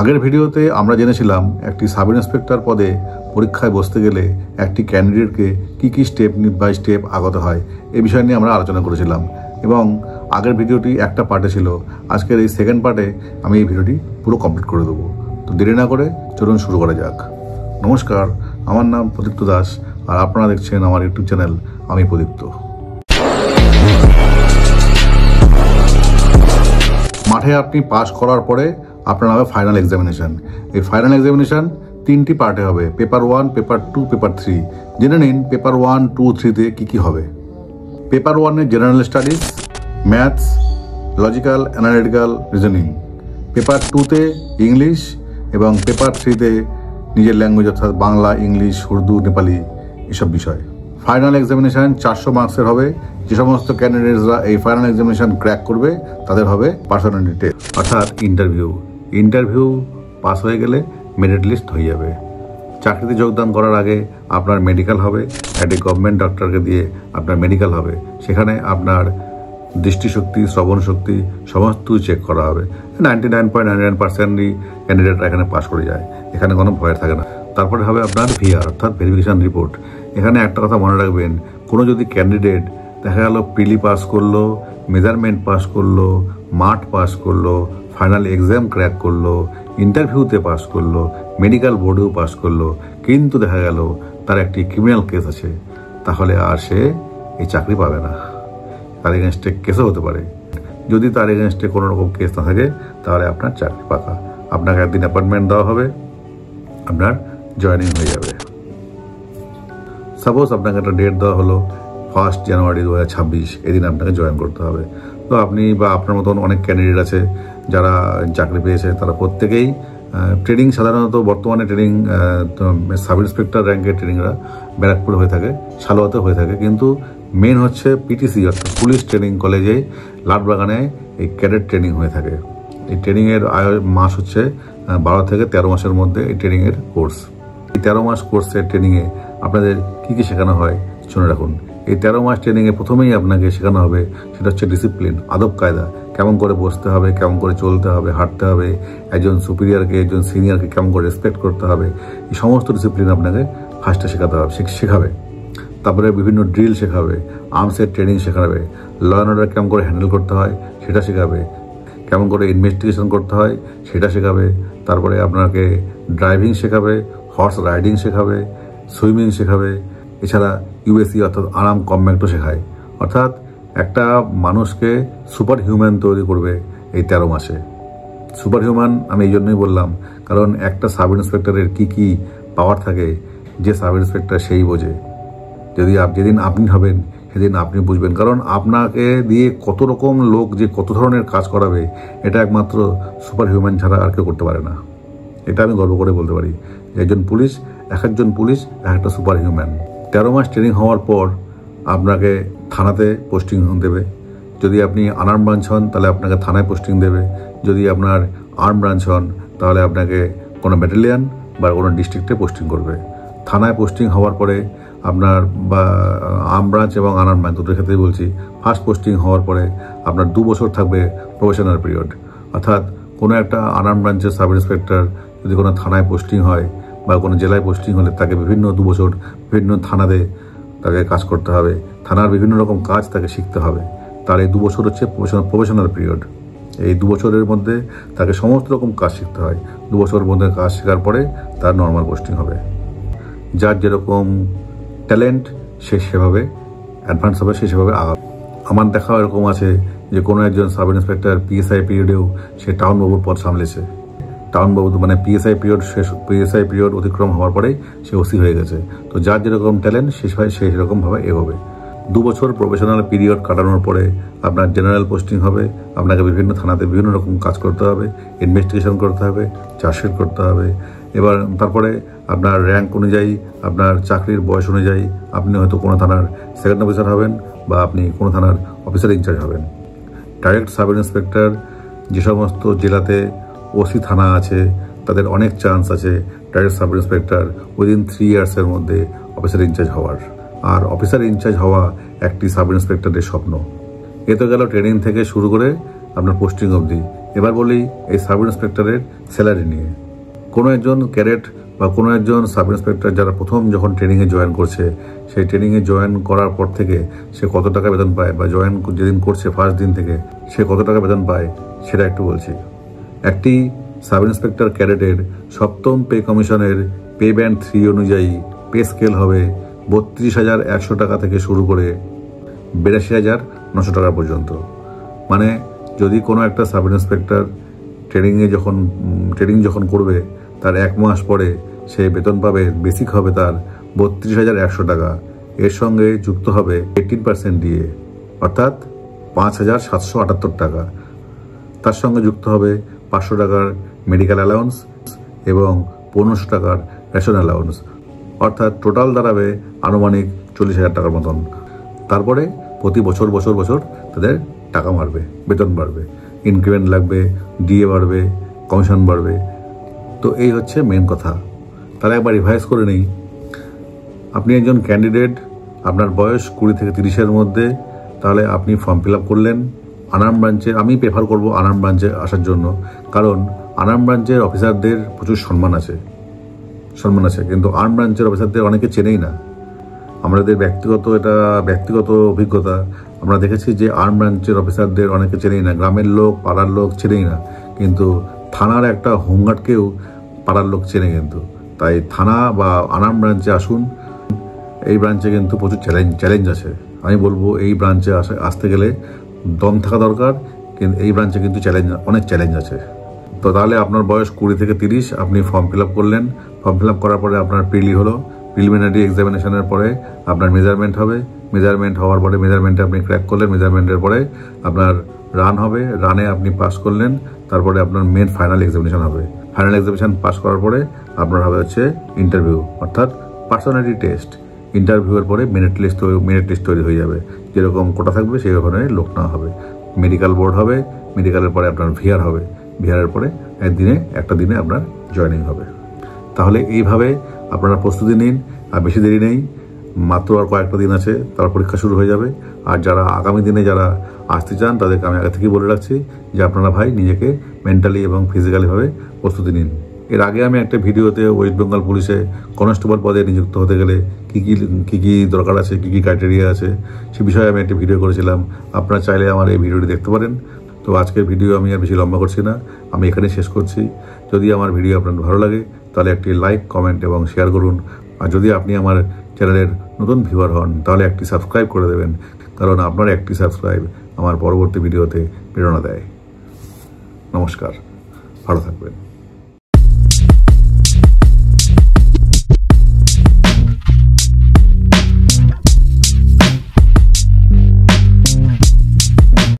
আগের ভিডিওতে আমরা জেনেছিলাম একটি সাব ইন্সপেক্টর পদে পরীক্ষায় বসতে গেলে একটি ক্যান্ডিডেটকে কি স্টেপ বাই স্টেপ আগাতে হয় এই বিষয় নিয়ে আমরা আলোচনা করেছিলাম এবং আগের ভিডিওটি একটা পার্টে ছিল। আজকের এই সেকেন্ড পার্টে আমি এই ভিডিওটি পুরো কমপ্লিট করে দেবো। তো দেরি না করে চলুন শুরু করা যাক। নমস্কার, আমার নাম প্রদীপ্ত দাস আর আপনারা দেখছেন আমার ইউটিউব চ্যানেল আমি প্রদীপ্ত। মাঠে আপনি পাস করার পরে আপনার হবে ফাইনাল এক্সামিনেশন। এই ফাইনাল এক্সামিনেশন তিনটি পার্টে হবে, পেপার 1, পেপার 2, পেপার 3। জেনে নিন পেপার 1, 2, 3-তে কী হবে। পেপার 1-এ general studies, maths, logical, analytical, reasoning. Paper 2-তে ইংলিশ এবং পেপার 3-তে নিজের ল্যাঙ্গুয়েজ অর্থাৎ বাংলা, ইংলিশ, উর্দু, নেপালি এসব বিষয়। ফাইনাল এক্সামিনেশন 400 মার্কসের হবে। যে সমস্ত ক্যান্ডিডেটসরা এই ফাইনাল এক্সামিনেশন ক্র্যাক করবে তাদের হবে পার্সোনালিটি টেস্ট অর্থাৎ ইন্টারভিউ পাস হয়ে গেলে মেরিট লিস্ট হয়ে যাবে। চাকরিতে যোগদান করার আগে আপনার মেডিকেল হবে, একটি গভর্নমেন্ট ডক্টরকে দিয়ে আপনার মেডিকেল হবে। সেখানে আপনার দৃষ্টিশক্তি, শ্রবণ শক্তি সমস্ত চেক করা হবে। 99.99%ই ক্যান্ডিডেটরা এখানে পাস করে যায়, এখানে কোনো ভয় থাকে না। তারপরে হবে আপনার ভিআর অর্থাৎ ভেরিফিকেশন রিপোর্ট। এখানে একটা কথা মনে রাখবেন, কোনো যদি ক্যান্ডিডেট দেখা গেল প্রিলি পাস করলো, মেজারমেন্ট পাস করলো, মাঠ পাস করলো, ফাইনাল এক্সাম ক্র্যাক করলো, ইন্টারভিউতে পাস করলো, মেডিকেল বোর্ডেও পাস করলো, কিন্তু দেখা গেল তার একটি ক্রিমিনাল কেস আছে, তাহলে আর সে এই চাকরি পাবে না। তার এগেনস্টে কেসও হতে পারে। যদি তার এগেনস্টে কোনো রকম কেস না থাকে তাহলে আপনার চাকরি পাকা। আপনাকে একদিন অ্যাপয়েন্টমেন্ট দেওয়া হবে, আপনার জয়েনিং হয়ে যাবে। সাপোজ আপনাকে একটা ডেট দেওয়া হলো 1 জানুয়ারি 2026, এদিন আপনাকে জয়েন করতে হবে। তো আপনি বা আপনার মতন অনেক ক্যান্ডিডেট আছে যারা চাকরি পেয়েছে, তারা প্রত্যেকেই ট্রেনিং, সাধারণত বর্তমানে ট্রেনিং সাব ইন্সপেক্টর র্যাঙ্কের ট্রেনিংরা ব্যারাকপুরে হয়ে থাকে, সালোয়াতে হয়ে থাকে, কিন্তু মেন হচ্ছে পিটিসি অর্থাৎ পুলিশ ট্রেনিং কলেজে লাটবাগানে এই ক্যাডেট ট্রেনিং হয়ে থাকে। এই ট্রেনিংয়ের মাস হচ্ছে 12 থেকে 13 মাসের মধ্যে এই ট্রেনিংয়ের কোর্স। এই 13 মাস কোর্সের ট্রেনিংয়ে আপনাদের কী শেখানো হয় শুনে রাখুন। এই 13 মাস ট্রেনিংয়ে প্রথমেই আপনাকে শেখানো হবে সেটা হচ্ছে ডিসিপ্লিন, আদব কায়দা, কেমন করে বসতে হবে, কেমন করে চলতে হবে, হাঁটতে হবে, একজন সুপিরিয়রকে একজন সিনিয়রকে কেমন করে রেসপেক্ট করতে হবে, এই সমস্ত ডিসিপ্লিন আপনাকে ফার্স্টে শেখাবে। তারপরে বিভিন্ন ড্রিল শেখাবে, আর্মসের ট্রেনিং শেখাবে, ল অ্যান্ড অর্ডার কেমন করে হ্যান্ডেল করতে হয় সেটা শেখাবে, কেমন করে ইনভেস্টিগেশন করতে হয় সেটা শেখাবে। তারপরে আপনাকে ড্রাইভিং শেখাবে, হর্স রাইডিং শেখাবে, সুইমিং শেখাবে। এছাড়া ইউএসি অর্থাৎ আরাম কম্ব্যাক্টও শেখায়। অর্থাৎ একটা মানুষকে সুপার হিউম্যান তৈরি করবে এই 13 মাসে। সুপার হিউম্যান আমি এই জন্যই বললাম, কারণ একটা সাব ইন্সপেক্টরের কী পাওয়ার থাকে যে সাব ইন্সপেক্টর সেই বোঝে। যেদিন আপনি হবেন সেদিন আপনি বুঝবেন, কারণ আপনাকে দিয়ে কত রকম লোক যে কত ধরনের কাজ করাবে এটা একমাত্র সুপার হিউম্যান ছাড়া আর কেউ করতে পারে না। এটা আমি গর্ব করে বলতে পারি। একজন পুলিশ, এক একজন পুলিশ একটা সুপার হিউম্যান। 13 মাস ট্রেনিং হওয়ার পর আপনাকে থানাতে পোস্টিং দেবে। যদি আপনি আনআর্ম ব্রাঞ্চ হন তাহলে আপনাকে থানায় পোস্টিং দেবে। যদি আপনার আর্ম ব্রাঞ্চ হন তাহলে আপনাকে কোনো ব্যাটালিয়ান বা কোনো ডিস্ট্রিক্টে পোস্টিং করবে। থানায় পোস্টিং হওয়ার পরে আপনার বা আর্ম ব্রাঞ্চ এবং আনআর্ম ব্রাঞ্চ দুটোর ক্ষেত্রেই বলছি, ফার্স্ট পোস্টিং হওয়ার পরে আপনার 2 বছর থাকবে প্রফেশনাল পিরিয়ড। অর্থাৎ কোনো একটা আনআর্ম ব্রাঞ্চের সাব ইন্সপেক্টর যদি কোনো থানায় পোস্টিং হয় বা কোনো জেলায় পোস্টিং হলে তাকে বিভিন্ন 2 বছর বিভিন্ন থানাতে তাকে কাজ করতে হবে, থানার বিভিন্ন রকম কাজ তাকে শিখতে হবে। তার এই 2 বছর হচ্ছে প্রফেশনাল পিরিয়ড। এই 2 বছরের মধ্যে তাকে সমস্ত রকম কাজ শিখতে হয়। 2 বছরের মধ্যে কাজ শেখার পরে তার নর্মাল পোস্টিং হবে। যার যেরকম ট্যালেন্ট সে সেভাবে অ্যাডভান্স হবে, সে সেভাবে আগাবে। আমার দেখা এরকম আছে যে কোনো একজন সাব ইন্সপেক্টর পিএসআই পিরিয়ডেও সে টাউনবাবুর পদ সামলেছে। টাউনবাবু মানে পিএসআই পিরিয়ড অতিক্রম হওয়ার পরেই সে ওসি হয়ে গেছে। তো যার যেরকম ট্যালেন্ট সে সেরকমভাবে এগোবে। 2 বছর প্রফেশনাল পিরিয়ড কাটানোর পরে আপনার জেনারেল পোস্টিং হবে। আপনাকে বিভিন্ন থানাতে বিভিন্ন রকম কাজ করতে হবে, ইনভেস্টিগেশন করতে হবে, চার্জশিট করতে হবে। এবার তারপরে আপনার র্যাঙ্ক অনুযায়ী, আপনার চাকরির বয়স অনুযায়ী আপনি হয়তো কোনো থানার সেকেন্ড অফিসার হবেন বা আপনি কোনো থানার অফিসার ইনচার্জ হবেন। ডাইরেক্ট সাব ইন্সপেক্টর যে সমস্ত জেলাতে ওসি থানা আছে তাদের অনেক চান্স আছে ডাইরেক্ট সাব ইন্সপেক্টর উইদিন 3 ইয়ার্সের মধ্যে অফিসার ইনচার্জ হওয়ার। আর অফিসার ইনচার্জ হওয়া একটি সাব ইন্সপেক্টরের স্বপ্ন। এ তো গেল ট্রেনিং থেকে শুরু করে আপনার পোস্টিং অবধি। এবার বলি এই সাব ইন্সপেক্টরের স্যালারি নিয়ে। কোনো একজন ক্যাডেট বা কোনো একজন সাব ইন্সপেক্টর যারা প্রথম যখন ট্রেনিংয়ে জয়েন করছে, সেই ট্রেনিংয়ে জয়েন করার পর থেকে সে কত টাকা বেতন পায়, বা জয়েন যেদিন করছে ফার্স্ট দিন থেকে সে কত টাকা বেতন পায় সেটা একটু বলছি। একটি সাব ইন্সপেক্টর ক্যাডেটের সপ্তম পে কমিশনের পে ব্যান্ড 3 অনুযায়ী পে স্কেল হবে 32,100 টাকা থেকে শুরু করে 82,900 টাকা পর্যন্ত। মানে যদি কোনো একটা সাব ইন্সপেক্টর ট্রেনিং যখন করবে তার 1 মাস পরে সে বেতন পাবে, বেসিক হবে তার 32,100 টাকা। এর সঙ্গে যুক্ত হবে 18% ডিএ অর্থাৎ 5,778 টাকা। তার সঙ্গে যুক্ত হবে 500 টাকার মেডিকেল অ্যালাউন্স এবং 1500 টাকার রেশন অ্যালাউন্স, অর্থাৎ টোটাল দাঁড়াবে আনুমানিক 40,000 টাকার মতন। তারপরে প্রতি বছর তাদের টাকা বাড়বে, বেতন বাড়বে, ইনক্রিমেন্ট লাগবে, ডিএ বাড়বে, কমিশন বাড়বে। তো এই হচ্ছে মেন কথা। তাহলে একবার রিভাইজ করে নেই। আপনি একজন ক্যান্ডিডেট, আপনার বয়স 20 থেকে 30-এর মধ্যে, তাহলে আপনি ফর্ম ফিল আপ করলেন আনাম ব্রাঞ্চে। আমি প্রেফার করব আনাম ব্রাঞ্চে আসার জন্য, কারণ আনাম ব্রাঞ্চের অফিসারদের প্রচুর সম্মান আছে, কিন্তু আর্ম ব্রাঞ্চের অফিসারদের অনেকে চেনেই না। আমাদের ব্যক্তিগত অভিজ্ঞতা আমরা দেখেছি যে আর্ম ব্রাঞ্চের অফিসারদের অনেকে চেনেই না, গ্রামের লোক, পাড়ার লোক চেনেই না, কিন্তু থানার একটা হোমগার্ডকেও পাড়ার লোক চেনে। কিন্তু তাই থানা বা আনাম ব্রাঞ্চে আসুন। এই ব্রাঞ্চে কিন্তু প্রচুর চ্যালেঞ্জ আছে। আমি বলবো এই ব্রাঞ্চে আসতে গেলে দম থাকা দরকার, কিন্তু এই ব্রাঞ্চে কিন্তু অনেক চ্যালেঞ্জ আছে। তো তাহলে আপনার বয়স 20 থেকে 30, আপনি ফর্ম ফিল আপ করলেন। ফর্ম ফিল আপ করার পরে আপনার প্রিলিমিনারি এক্সামিনেশনের পরে আপনার মেজারমেন্ট হবে। মেজারমেন্ট হওয়ার পরে মেজারমেন্টে আপনি ক্র্যাক করলেন। মেজারমেন্টের পরে আপনার রান হবে, রানে আপনি পাস করলেন। তারপরে আপনার মেন ফাইনাল এক্সামিনেশন হবে। ফাইনাল এক্সামিনেশন পাস করার পরে আপনার হবে হচ্ছে ইন্টারভিউ, অর্থাৎ পার্সোনালিটি টেস্ট। ইন্টারভিউয়ের পরে মেরিট লিস্ট তৈরি হয়ে যাবে। যেরকম কোটা থাকবে সেই ধরনের লোক নেওয়া হবে। মেডিকেল বোর্ড হবে, মেডিকেলের পরে আপনার ভিআর হবে, ভিআরের পরে একটা দিনে আপনার জয়েনিং হবে। তাহলে এইভাবে আপনারা প্রস্তুতি নিন। আর বেশি দেরি নেই, মাত্র আর কয়েকটা দিন আছে, তার পরীক্ষা শুরু হয়ে যাবে। আর যারা আগামী দিনে যারা আসতে চান তাদেরকে আমি আগে থেকেই বলে রাখছি যে আপনারা ভাই নিজেকে মেন্টালি এবং ফিজিক্যালিভাবে প্রস্তুতি নিন। এর আগে আমি একটা ভিডিওতে ওয়েস্ট বেঙ্গল পুলিশে কনস্টেবল পদে নিযুক্ত হতে গেলে কী কী দরকার আছে, কী কী ক্রাইটেরিয়া আছে, সে বিষয়ে আমি একটা ভিডিও করেছিলাম। আপনারা চাইলে আমার এই ভিডিওটি দেখতে পারেন। তো আজকের ভিডিও আমি আর বেশি লম্বা করছি না, আমি এখানে শেষ করছি। যদি আমার ভিডিও আপনার ভালো লাগে তাহলে একটি লাইক, কমেন্ট এবং শেয়ার করুন। আর যদি আপনি আমার চ্যানেলের নতুন ভিউয়ার হন তাহলে একটি সাবস্ক্রাইব করে দেবেন, কারণ আপনার একটি সাবস্ক্রাইব আমার পরবর্তী ভিডিওতে প্রেরণা দেয়। নমস্কার, ভালো থাকবেন।